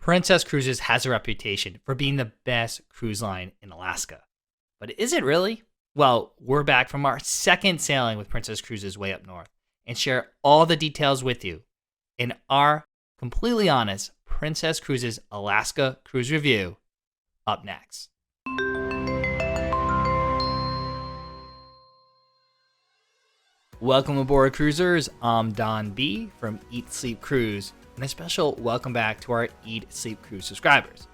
Princess Cruises has a reputation for being the best cruise line in Alaska. But is it really? Well, we're back from our second sailing with Princess Cruises way up north and share all the details with you in our completely honest Princess Cruises Alaska Cruise Review up next. Welcome aboard, cruisers. I'm Don B from Eat Sleep Cruise, and a special welcome back to our Eat Sleep Cruise subscribers.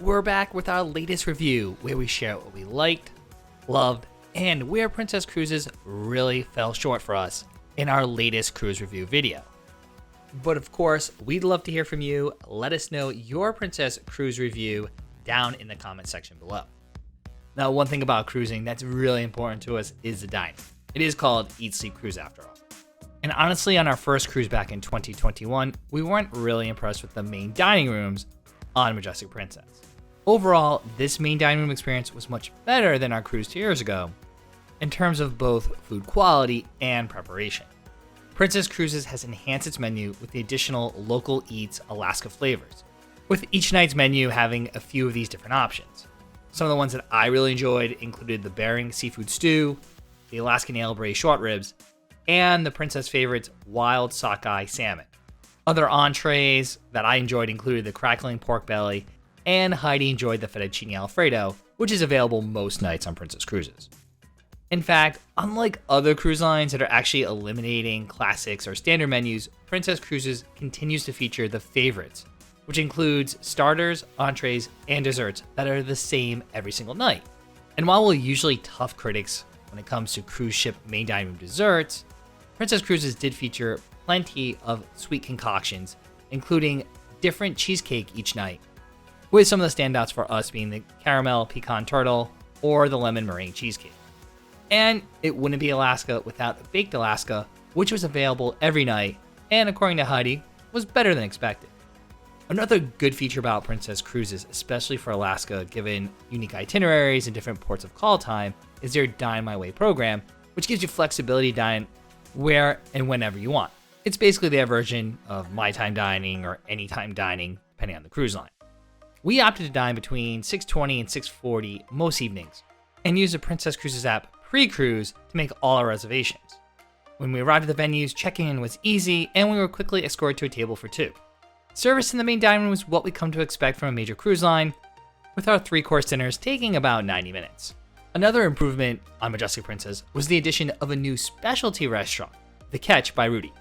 We're back with our latest review where we share what we liked, loved, and where Princess Cruises really fell short for us in our latest cruise review video. But of course, we'd love to hear from you. Let us know your Princess Cruise review down in the comment section below. Now, one thing about cruising that's really important to us is the dining. It is called Eat Sleep Cruise after all. And honestly, on our first cruise back in 2021, we weren't really impressed with the main dining rooms on Majestic Princess. Overall, this main dining room experience was much better than our cruise 2 years ago in terms of both food quality and preparation. Princess Cruises has enhanced its menu with the additional local eats Alaska flavors, with each night's menu having a few of these different options. Some of the ones that I really enjoyed included the Bering seafood stew, the Alaskan ale braised short ribs, and the Princess Favorites wild sockeye salmon. Other entrees that I enjoyed included the crackling pork belly, and Heidi enjoyed the fettuccine alfredo, which is available most nights on Princess Cruises. In fact, unlike other cruise lines that are actually eliminating classics or standard menus, Princess Cruises continues to feature the favorites, which includes starters, entrees, and desserts that are the same every single night. And while we're usually tough critics when it comes to cruise ship main dining room desserts, Princess Cruises did feature plenty of sweet concoctions, including different cheesecake each night, with some of the standouts for us being the caramel pecan turtle or the lemon meringue cheesecake. And it wouldn't be Alaska without Baked Alaska, which was available every night, and according to Heidi, was better than expected. Another good feature about Princess Cruises, especially for Alaska, given unique itineraries and different ports of call time, is their Dine My Way program, which gives you flexibility to dine where and whenever you want. It's basically their version of My Time Dining or Anytime Dining, depending on the cruise line. We opted to dine between 6:20 and 6:40 most evenings, and use the Princess Cruises app pre-cruise to make all our reservations. When we arrived at the venues, checking in was easy, and we were quickly escorted to a table for two. Service in the main dining room was what we come to expect from a major cruise line, with our 3-course dinners taking about 90 minutes. Another improvement on Majestic Princess was the addition of a new specialty restaurant, The Ketch by Rudy.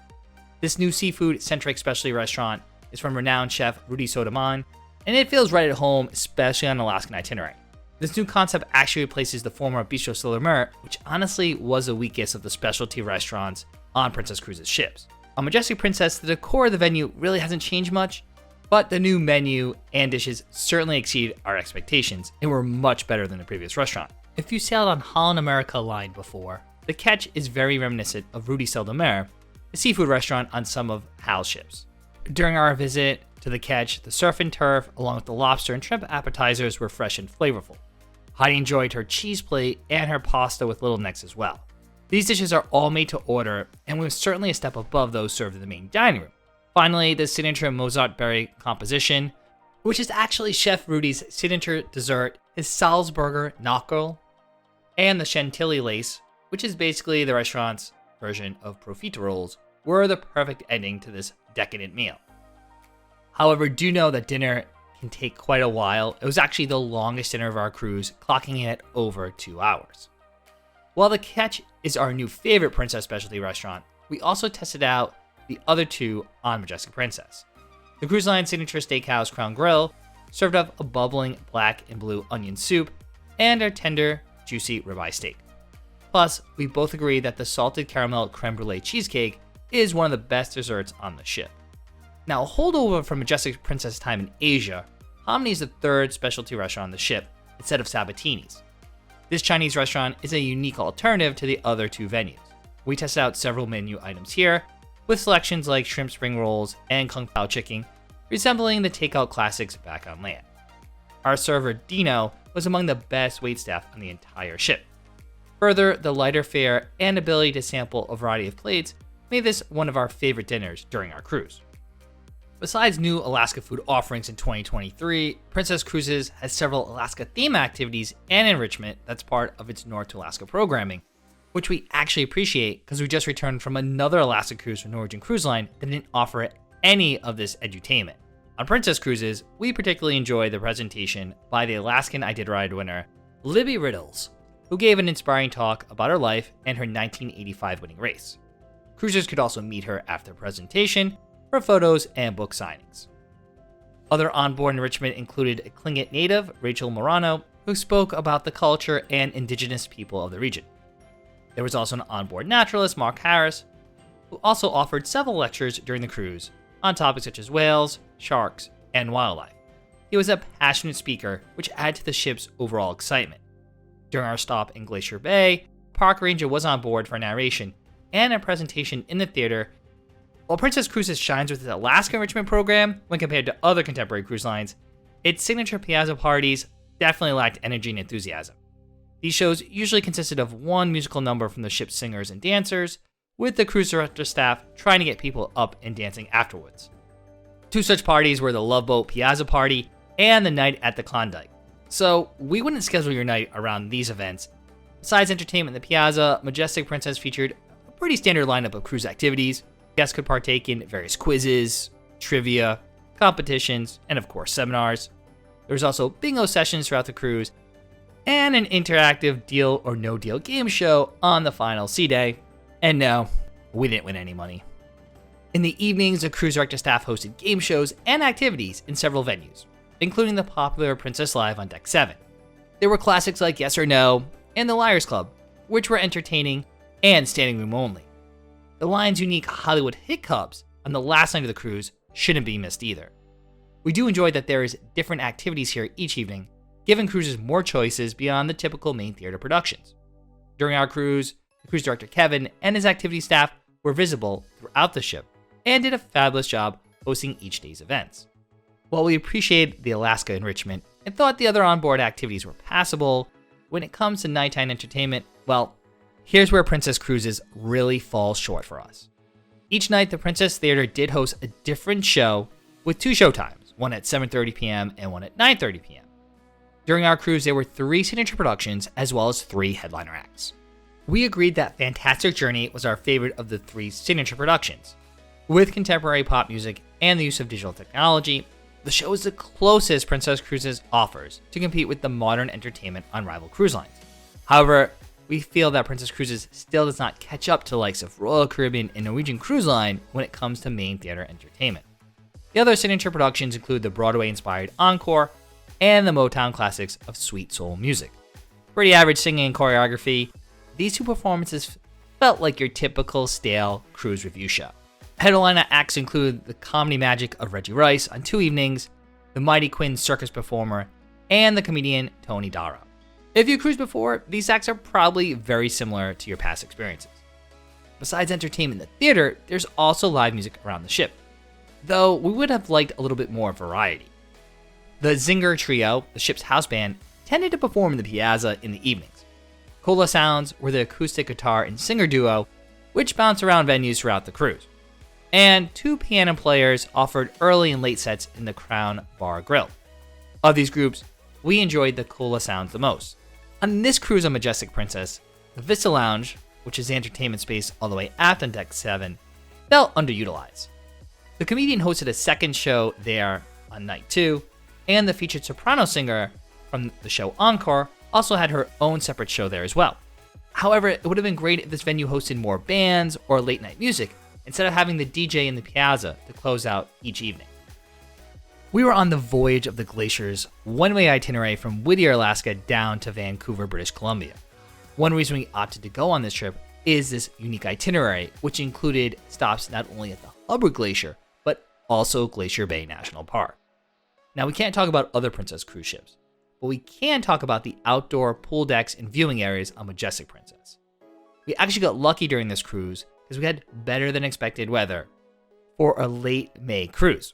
This new seafood-centric specialty restaurant is from renowned chef Rudy Sotoman, and it feels right at home, especially on an Alaskan itinerary. This new concept actually replaces the former Bistro Sur la Mer, which honestly was the weakest of the specialty restaurants on Princess Cruises ships. On Majestic Princess, the decor of the venue really hasn't changed much, but the new menu and dishes certainly exceed our expectations and were much better than the previous restaurant. If you sailed on Holland America Line before, the Ketch is very reminiscent of Rudy Sur la Mer, a seafood restaurant on some of Hal's ships. During our visit to the Ketch, the surf and turf, along with the lobster and shrimp appetizers, were fresh and flavorful. Heidi enjoyed her cheese plate and her pasta with little necks as well. These dishes are all made to order, and were certainly a step above those served in the main dining room. Finally, the signature Mozart berry composition, which is actually Chef Rudy's signature dessert, his Salzburger Knockel, and the Chantilly lace, which is basically the restaurant's version of profiteroles, were the perfect ending to this decadent meal. However, do know that dinner can take quite a while. It was actually the longest dinner of our cruise, clocking in at over 2 hours. While the Ketch is our new favorite Princess specialty restaurant, we also tested out the other two on Majestic Princess. The cruise line signature steakhouse Crown Grill served up a bubbling black and blue onion soup and our tender, juicy ribeye steak. Plus, we both agree that the salted caramel creme brulee cheesecake is one of the best desserts on the ship. Now, a holdover from Majestic Princess time in Asia, Hominy is the third specialty restaurant on the ship instead of Sabatini's. This Chinese restaurant is a unique alternative to the other two venues. We tested out several menu items here, with selections like shrimp spring rolls and kung pao chicken, resembling the takeout classics back on land. Our server, Dino, was among the best waitstaff on the entire ship. Further, the lighter fare and ability to sample a variety of plates made this one of our favorite dinners during our cruise. Besides new Alaska food offerings in 2023, Princess Cruises has several Alaska theme activities and enrichment that's part of its North to Alaska programming, which we actually appreciate because we just returned from another Alaska cruise from Norwegian Cruise Line that didn't offer any of this edutainment. On Princess Cruises, we particularly enjoyed the presentation by the Alaskan Iditarod winner, Libby Riddles, who gave an inspiring talk about her life and her 1985 winning race. Cruisers could also meet her after the presentation for photos and book signings. Other onboard enrichment included a Tlingit native, Rachel Morano, who spoke about the culture and indigenous people of the region. There was also an onboard naturalist, Mark Harris, who also offered several lectures during the cruise on topics such as whales, sharks, and wildlife. He was a passionate speaker, which added to the ship's overall excitement. During our stop in Glacier Bay, Park Ranger was on board for narration and a presentation in the theater. While Princess Cruises shines with its Alaska enrichment program when compared to other contemporary cruise lines, its signature piazza parties definitely lacked energy and enthusiasm. These shows usually consisted of one musical number from the ship's singers and dancers, with the cruise director staff trying to get people up and dancing afterwards. Two such parties were the Love Boat Piazza Party and the Night at the Klondike. So we wouldn't schedule your night around these events. Besides entertainment in the Piazza, Majestic Princess featured a pretty standard lineup of cruise activities. Guests could partake in various quizzes, trivia, competitions, and of course seminars. There was also bingo sessions throughout the cruise, and an interactive deal or no deal game show on the final sea day. And no, we didn't win any money. In the evenings, the cruise director staff hosted game shows and activities in several venues, including the popular Princess Live on Deck 7. There were classics like Yes or No and the Liars Club, which were entertaining and standing room only. The line's unique Hollywood hit clubs on the last night of the cruise shouldn't be missed either. We do enjoy that there is different activities here each evening, giving cruisers more choices beyond the typical main theater productions. During our cruise, the cruise director Kevin and his activity staff were visible throughout the ship and did a fabulous job hosting each day's events. While we appreciated the Alaska enrichment and thought the other onboard activities were passable, when it comes to nighttime entertainment, well, here's where Princess Cruises really falls short for us. Each night, the Princess Theater did host a different show with two showtimes, one at 7:30 p.m. and one at 9:30 p.m. During our cruise, there were 3 signature productions as well as 3 headliner acts. We agreed that Fantastic Journey was our favorite of the 3 signature productions. With contemporary pop music and the use of digital technology, the show is the closest Princess Cruises offers to compete with the modern entertainment on rival cruise lines. However, we feel that Princess Cruises still does not catch up to the likes of Royal Caribbean and Norwegian Cruise Line when it comes to main theater entertainment. The other signature productions include the Broadway-inspired Encore and the Motown classics of sweet soul music. Pretty average singing and choreography, these 2 performances felt like your typical stale cruise review show. Headliner acts include the comedy magic of Reggie Rice on 2 evenings, the Mighty Quinn circus performer, and the comedian Tony Darrow. If you cruised before, these acts are probably very similar to your past experiences. Besides entertainment in the theater, there's also live music around the ship, though we would have liked a little bit more variety. The Zinger Trio, the ship's house band, tended to perform in the Piazza in the evenings. Cola Sounds were the acoustic guitar and singer duo, which bounced around venues throughout the cruise. And 2 piano players offered early and late sets in the Crown Bar Grill. Of these groups, we enjoyed the Cola Sounds the most. On this cruise on Majestic Princess, the Vista Lounge, which is the entertainment space all the way aft on Deck 7, felt underutilized. The comedian hosted a second show there on night 2, and the featured soprano singer from the show Encore also had her own separate show there as well. However, it would have been great if this venue hosted more bands or late night music, instead of having the DJ in the Piazza to close out each evening. We were on the Voyage of the Glaciers one-way itinerary from Whittier, Alaska down to Vancouver, British Columbia. One reason we opted to go on this trip is this unique itinerary, which included stops not only at the Hubbard Glacier, but also Glacier Bay National Park. Now, we can't talk about other Princess cruise ships, but we can talk about the outdoor pool decks and viewing areas on Majestic Princess. We actually got lucky during this cruise because we had better than expected weather for a late May cruise.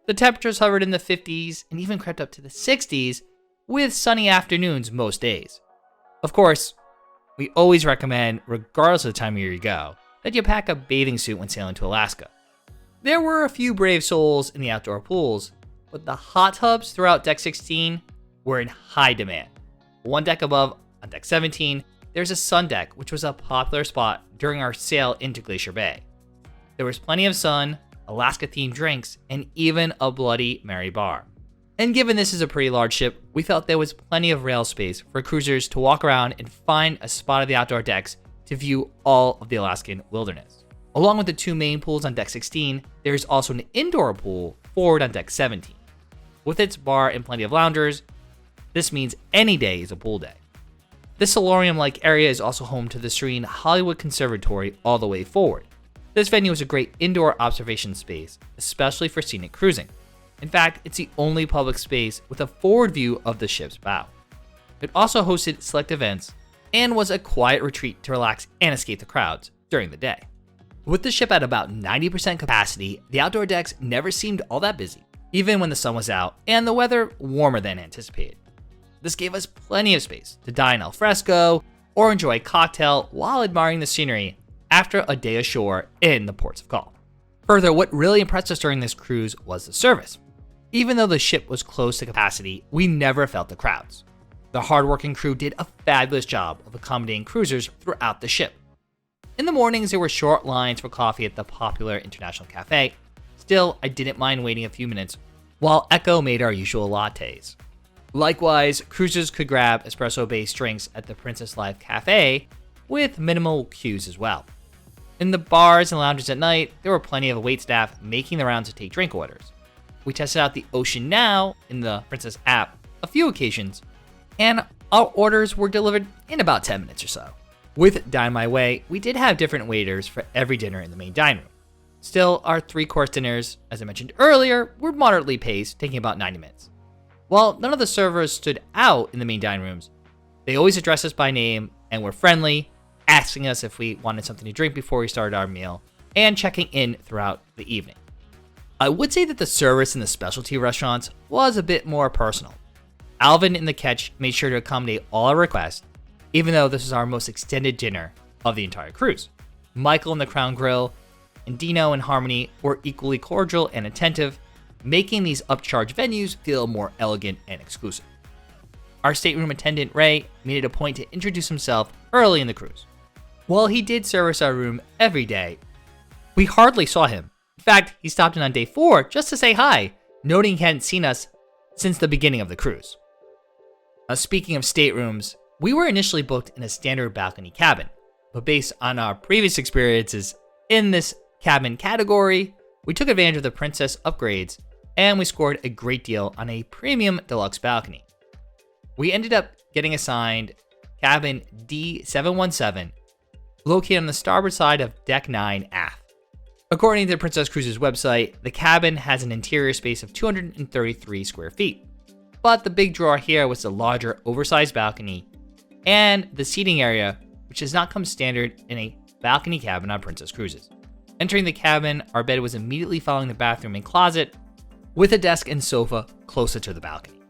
The temperatures hovered in the 50s and even crept up to the 60s with sunny afternoons most days. Of course, we always recommend, regardless of the time of year you go, that you pack a bathing suit when sailing to Alaska. There were a few brave souls in the outdoor pools, but the hot tubs throughout Deck 16 were in high demand. One deck above, on Deck 17, there's a sun deck, which was a popular spot during our sail into Glacier Bay. There was plenty of sun, Alaska-themed drinks, and even a Bloody Mary bar. And given this is a pretty large ship, we felt there was plenty of rail space for cruisers to walk around and find a spot of the outdoor decks to view all of the Alaskan wilderness. Along with the two main pools on Deck 16, there is also an indoor pool forward on Deck 17. With its bar and plenty of loungers, this means any day is a pool day. This solarium-like area is also home to the serene Hollywood Conservatory all the way forward. This venue is a great indoor observation space, especially for scenic cruising. In fact, it's the only public space with a forward view of the ship's bow. It also hosted select events and was a quiet retreat to relax and escape the crowds during the day. With the ship at about 90% capacity, the outdoor decks never seemed all that busy, even when the sun was out and the weather warmer than anticipated. This gave us plenty of space to dine al fresco or enjoy a cocktail while admiring the scenery after a day ashore in the ports of call. Further, what really impressed us during this cruise was the service. Even though the ship was close to capacity, we never felt the crowds. The hardworking crew did a fabulous job of accommodating cruisers throughout the ship. In the mornings, there were short lines for coffee at the popular International Cafe. Still, I didn't mind waiting a few minutes while Echo made our usual lattes. Likewise, cruisers could grab espresso-based drinks at the Princess Live Cafe with minimal queues as well. In the bars and lounges at night, there were plenty of waitstaff making the rounds to take drink orders. We tested out the Ocean Now in the Princess app a few occasions, and our orders were delivered in about 10 minutes or so. With Dine My Way, we did have different waiters for every dinner in the main dining room. Still, our 3-course dinners, as I mentioned earlier, were moderately paced, taking about 90 minutes. While none of the servers stood out in the main dining rooms, they always addressed us by name and were friendly, asking us if we wanted something to drink before we started our meal, and checking in throughout the evening. I would say that the service in the specialty restaurants was a bit more personal. Alvin in the Ketch made sure to accommodate all our requests, even though this was our most extended dinner of the entire cruise. Michael in the Crown Grill and Dino in Harmony were equally cordial and attentive, making these upcharge venues feel more elegant and exclusive. Our stateroom attendant, Ray, made it a point to introduce himself early in the cruise. While he did service our room every day, we hardly saw him. In fact, he stopped in on day 4 just to say hi, noting he hadn't seen us since the beginning of the cruise. Now, speaking of staterooms, we were initially booked in a standard balcony cabin, but based on our previous experiences in this cabin category, we took advantage of the Princess upgrades and we scored a great deal on a premium deluxe balcony. We ended up getting assigned cabin D717, located on the starboard side of Deck 9 aft. According to the Princess Cruises website, the cabin has an interior space of 233 square feet. But the big draw here was the larger, oversized balcony and the seating area, which does not come standard in a balcony cabin on Princess Cruises. Entering the cabin, our bed was immediately following the bathroom and closet, with a desk and sofa closer to the balcony.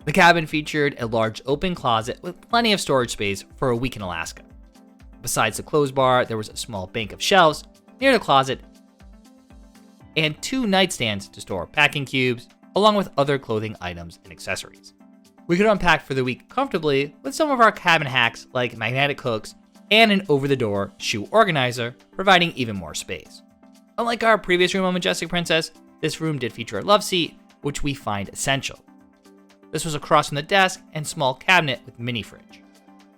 The cabin featured a large open closet with plenty of storage space for a week in Alaska. Besides the clothes bar, there was a small bank of shelves near the closet and 2 nightstands to store packing cubes, along with other clothing items and accessories. We could unpack for the week comfortably with some of our cabin hacks like magnetic hooks and an over-the-door shoe organizer, providing even more space. Unlike our previous room on Majestic Princess, this room did feature a love seat, which we find essential. This was across from the desk and small cabinet with mini fridge.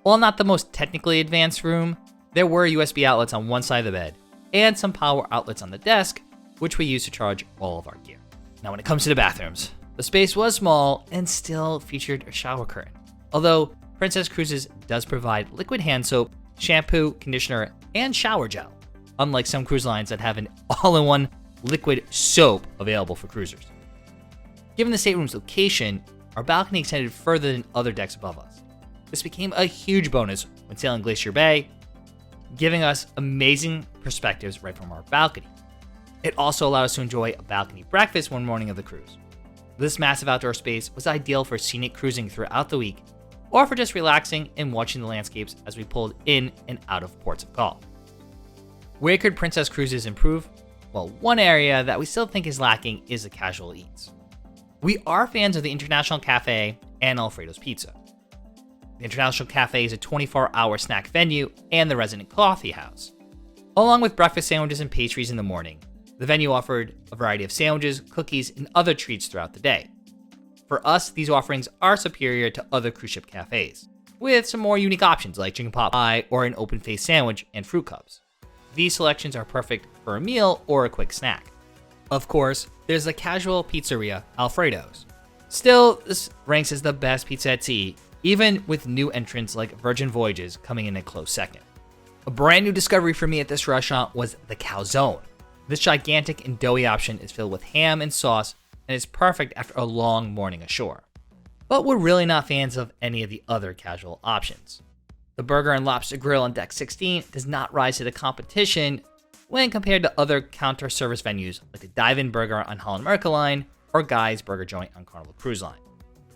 While not the most technically advanced room, there were USB outlets on one side of the bed and some power outlets on the desk, which we used to charge all of our gear. Now, when it comes to the bathrooms, the space was small and still featured a shower curtain. Although Princess Cruises does provide liquid hand soap, shampoo, conditioner, and shower gel, unlike some cruise lines that have an all-in-one liquid soap available for cruisers. Given the stateroom's location, our balcony extended further than other decks above us. This became a huge bonus when sailing Glacier Bay, giving us amazing perspectives right from our balcony. It also allowed us to enjoy a balcony breakfast one morning of the cruise. This massive outdoor space was ideal for scenic cruising throughout the week, or for just relaxing and watching the landscapes as we pulled in and out of ports of call. Where could Princess Cruises improve? Well, one area that we still think is lacking is the casual eats. We are fans of the International Cafe and Alfredo's Pizza. The International Cafe is a 24-hour snack venue and the resident coffee house. Along with breakfast sandwiches and pastries in the morning, the venue offered a variety of sandwiches, cookies, and other treats throughout the day. For us, these offerings are superior to other cruise ship cafes, with some more unique options like chicken pot pie or an open-faced sandwich and fruit cups. These selections are perfect for a meal or a quick snack. Of course, there's the casual pizzeria Alfredo's. Still, this ranks as the best pizza at sea, even with new entrants like Virgin Voyages coming in a close second. A brand new discovery for me at this restaurant was the calzone. This gigantic and doughy option is filled with ham and sauce and is perfect after a long morning ashore. But we're really not fans of any of the other casual options. The Burger and Lobster Grill on Deck 16 does not rise to the competition when compared to other counter service venues like the Dive-In Burger on Holland America Line or Guy's Burger Joint on Carnival Cruise Line.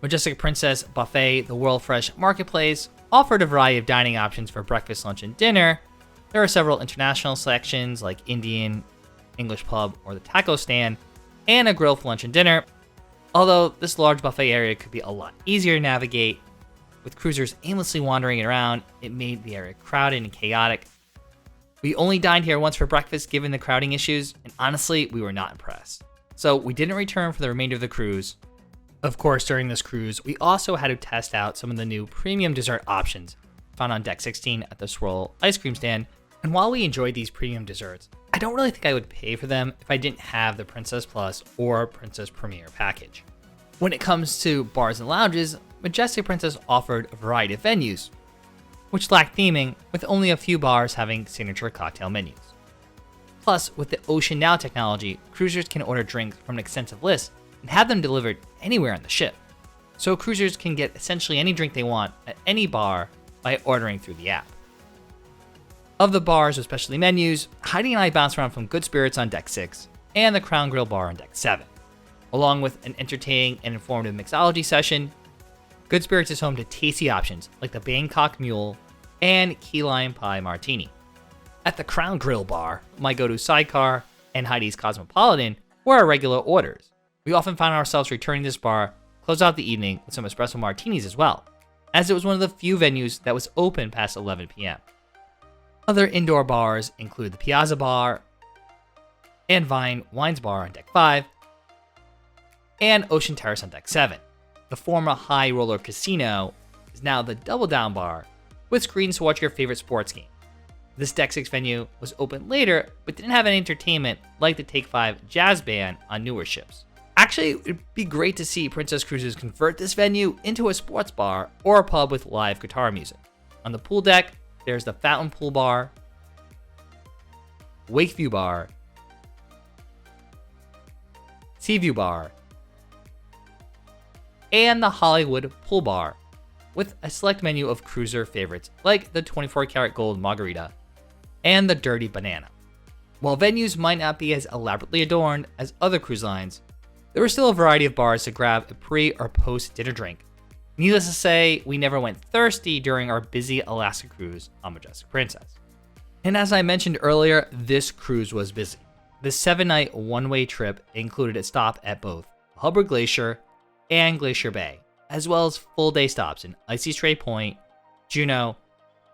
Majestic Princess Buffet, the World Fresh Marketplace, offered a variety of dining options for breakfast, lunch, and dinner. There are several international sections like Indian, English pub, or the taco stand, and a grill for lunch and dinner. Although this large buffet area could be a lot easier to navigate, with cruisers aimlessly wandering around, it made the area crowded and chaotic. We only dined here once for breakfast given the crowding issues, and honestly, we were not impressed. So we didn't return for the remainder of the cruise. Of course, during this cruise, we also had to test out some of the new premium dessert options found on Deck 16 at the Swirl ice cream stand. And while we enjoyed these premium desserts, I don't really think I would pay for them if I didn't have the Princess Plus or Princess Premier package. When it comes to bars and lounges, Majestic Princess offered a variety of venues, which lacked theming, with only a few bars having signature cocktail menus. Plus, with the Ocean Now technology, cruisers can order drinks from an extensive list and have them delivered anywhere on the ship. So cruisers can get essentially any drink they want at any bar by ordering through the app. Of the bars with specialty menus, Heidi and I bounced around from Good Spirits on Deck 6 and the Crown Grill Bar on Deck 7. Along with an entertaining and informative mixology session, Good Spirits is home to tasty options like the Bangkok Mule and Key Lime Pie Martini. At the Crown Grill Bar, my go-to sidecar and Heidi's Cosmopolitan were our regular orders. We often found ourselves returning to this bar, close out the evening with some espresso martinis as well, as it was one of the few venues that was open past 11 p.m. Other indoor bars include the Piazza Bar and Vine Wines Bar on Deck 5 and Ocean Terrace on Deck 7. The former High Roller Casino is now the Double Down Bar with screens to watch your favorite sports game. This Deck 6 venue was open later but didn't have any entertainment like the Take 5 Jazz Band on newer ships. Actually, it'd be great to see Princess Cruises convert this venue into a sports bar or a pub with live guitar music. On the pool deck, there's the Fountain Pool Bar, Wakeview Bar, Seaview Bar, and the Hollywood Pool Bar, with a select menu of cruiser favorites like the 24 karat gold margarita and the dirty banana. While venues might not be as elaborately adorned as other cruise lines, there were still a variety of bars to grab a pre or post dinner drink. Needless to say, we never went thirsty during our busy Alaska cruise on Majestic Princess. And as I mentioned earlier, this cruise was busy. The 7-night one-way trip included a stop at both Hubbard Glacier and Glacier Bay, as well as full-day stops in Icy Strait Point, Juneau,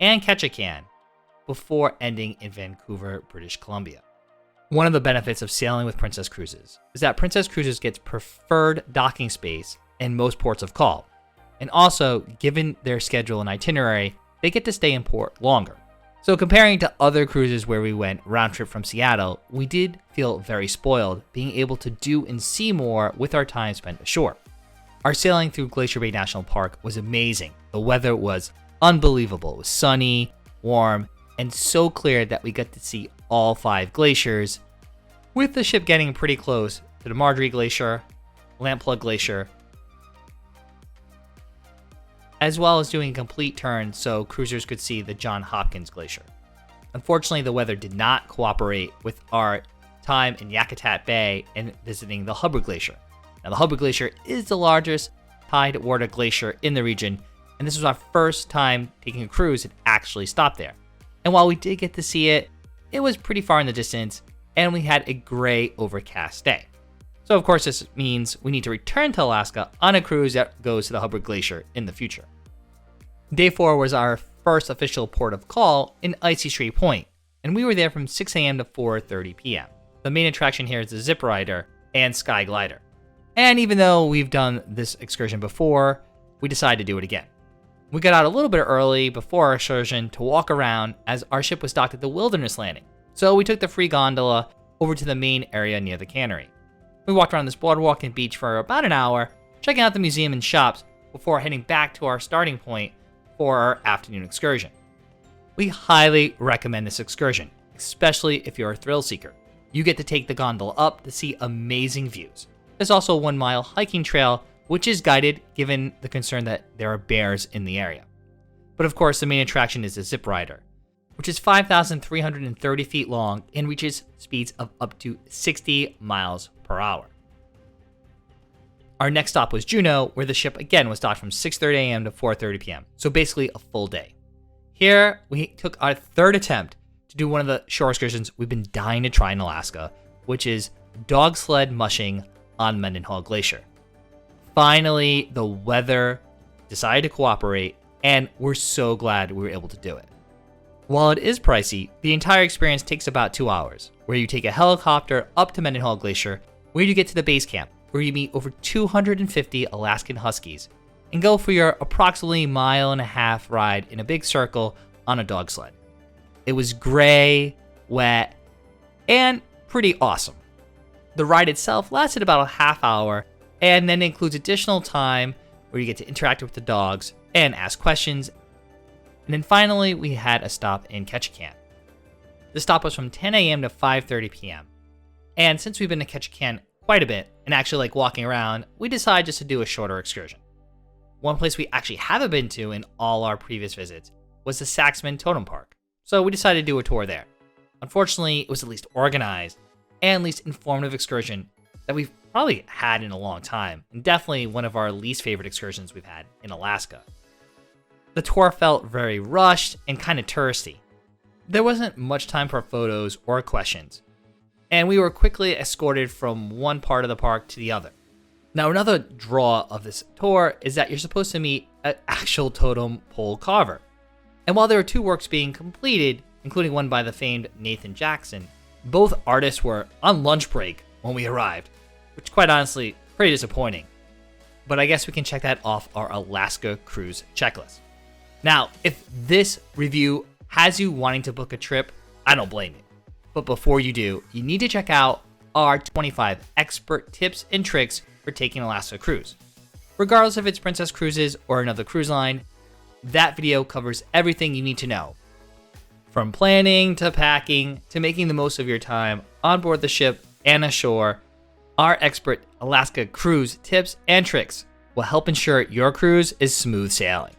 and Ketchikan, before ending in Vancouver, British Columbia. One of the benefits of sailing with Princess Cruises is that Princess Cruises gets preferred docking space in most ports of call, and also, given their schedule and itinerary, they get to stay in port longer. So comparing to other cruises where we went round trip from Seattle, we did feel very spoiled being able to do and see more with our time spent ashore. Our sailing through Glacier Bay National Park was amazing. The weather was unbelievable. It was sunny, warm, and so clear that we got to see all 5 glaciers, with the ship getting pretty close to the Marjorie Glacier, Lampplug Glacier, as well as doing a complete turn so cruisers could see the Johns Hopkins Glacier. Unfortunately, the weather did not cooperate with our time in Yakutat Bay and visiting the Hubbard Glacier. Now, the Hubbard Glacier is the largest tidewater glacier in the region, and this was our first time taking a cruise and actually stopped there. And while we did get to see it, it was pretty far in the distance, and we had a gray overcast day. So of course this means we need to return to Alaska on a cruise that goes to the Hubbard Glacier in the future. Day 4 was our first official port of call in Icy Strait Point, and we were there from 6 a.m. to 4:30 p.m. The main attraction here is the zip rider and sky glider. And even though we've done this excursion before, we decided to do it again. We got out a little bit early before our excursion to walk around as our ship was docked at the Wilderness Landing. So we took the free gondola over to the main area near the cannery. We walked around this boardwalk and beach for about an hour, checking out the museum and shops before heading back to our starting point for our afternoon excursion. We highly recommend this excursion, especially if you're a thrill seeker. You get to take the gondola up to see amazing views. There's also a 1-mile hiking trail, which is guided given the concern that there are bears in the area. But of course, the main attraction is the zip rider, which is 5,330 feet long and reaches speeds of up to 60 miles per hour. Our next stop was Juneau, where the ship again was docked from 6:30 a.m. to 4:30 p.m., so basically a full day. Here, we took our third attempt to do one of the shore excursions we've been dying to try in Alaska, which is dog sled mushing on Mendenhall Glacier. Finally, the weather decided to cooperate, and we're so glad we were able to do it. While it is pricey, the entire experience takes about 2 hours, where you take a helicopter up to Mendenhall Glacier, where you get to the base camp, where you meet over 250 Alaskan Huskies, and go for your approximately 1.5 mile ride in a big circle on a dog sled. It was gray, wet, and pretty awesome. The ride itself lasted about a half hour, and then includes additional time where you get to interact with the dogs and ask questions. And then finally, we had a stop in Ketchikan. The stop was from 10 a.m. to 5:30 p.m. And since we've been to Ketchikan quite a bit and actually like walking around, we decided just to do a shorter excursion. One place we actually haven't been to in all our previous visits was the Saxman Totem Park, so we decided to do a tour there. Unfortunately, it was the least organized and least informative excursion that we've probably had in a long time, and definitely one of our least favorite excursions we've had in Alaska. The tour felt very rushed and kind of touristy. There wasn't much time for photos or questions, and we were quickly escorted from one part of the park to the other. Now, another draw of this tour is that you're supposed to meet an actual totem pole carver. And while there were 2 works being completed, including one by the famed Nathan Jackson, both artists were on lunch break when we arrived, which quite honestly, pretty disappointing. But I guess we can check that off our Alaska cruise checklist. Now, if this review has you wanting to book a trip, I don't blame you. But before you do, you need to check out our 25 expert tips and tricks for taking an Alaska cruise. Regardless if it's Princess Cruises or another cruise line, that video covers everything you need to know. From planning to packing to making the most of your time on board the ship and ashore, our expert Alaska cruise tips and tricks will help ensure your cruise is smooth sailing.